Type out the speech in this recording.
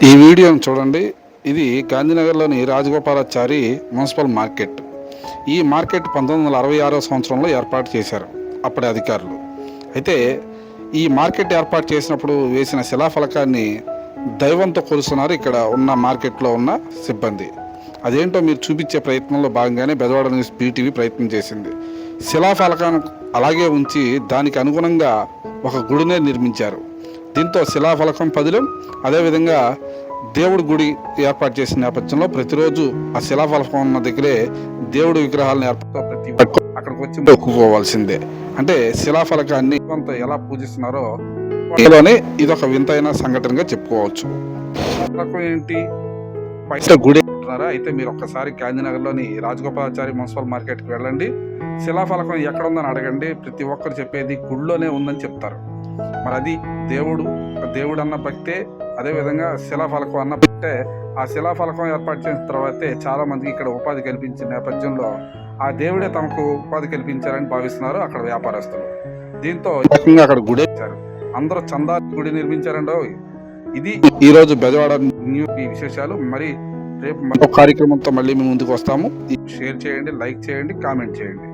ఈ వీడియోని చూడండి. ఇది గాంధీనగర్లోని రాజగోపాలాచారి మున్సిపల్ మార్కెట్. ఈ మార్కెట్ 1966 సంవత్సరంలో ఏర్పాటు చేశారు అప్పటి అధికారులు. అయితే ఈ మార్కెట్ ఏర్పాటు చేసినప్పుడు వేసిన శిలాఫలకాన్ని దైవంతో కొలుస్తున్నారు ఇక్కడ ఉన్న మార్కెట్లో ఉన్న సిబ్బంది. అదేంటో మీరు చూపించే ప్రయత్నంలో భాగంగానే బెజవాడ న్యూస్ బీటీవీ ప్రయత్నం చేసింది. శిలాఫలకాన్ని అలాగే ఉంచి దానికి అనుగుణంగా ఒక గుడినే నిర్మించారు. దీంతో శిలాఫలకం పదిలం, అదేవిధంగా దేవుడి గుడి ఏర్పాటు చేసిన నేపథ్యంలో ప్రతిరోజు ఆ శిలాఫలకం ఉన్న దగ్గరే దేవుడి విగ్రహాలను ఏర్పాటు ప్రతి ఒక్కరు అక్కడికి వచ్చి మొక్కుకోవాల్సిందే. అంటే శిలాఫలకాన్ని కొంత ఎలా పూజిస్తున్నారో ఇదొక వింతైన సంఘటనగా చెప్పుకోవచ్చు. ఏంటి పైసా గుడి అంటున్నారా? అయితే మీరు ఒక్కసారి గాంధీనగర్లోని రాజగోపాలాచారి మున్సిపల్ మార్కెట్కి వెళ్ళండి. శిలాఫలకం ఎక్కడ ఉందని అడగండి. ప్రతి ఒక్కరు చెప్పేది గుడిలోనే ఉందని చెప్తారు. మరి అది దేవుడు అన్న భక్తే, అదేవిధంగా శిలాఫలకం అన్న భక్తే. ఆ శిలాఫలకం ఏర్పాటు చేసిన తర్వాతే చాలా మందికి ఇక్కడ ఉపాధి కల్పించిన నేపథ్యంలో ఆ దేవుడే తమకు ఉపాధి కల్పించారని భావిస్తున్నారు అక్కడ వ్యాపారస్తులు. దీంతో అక్కడ గుడి ఇచ్చారు. అందరూ చందా గుడి నిర్మించారండో. ఇది ఈరోజు బెజవాడ న్యూ విశేషాలు. మరి రేపు మరో కార్యక్రమంతో మళ్ళీ మేము ముందుకు వస్తాము. షేర్ చేయండి, లైక్ చేయండి, కామెంట్ చేయండి.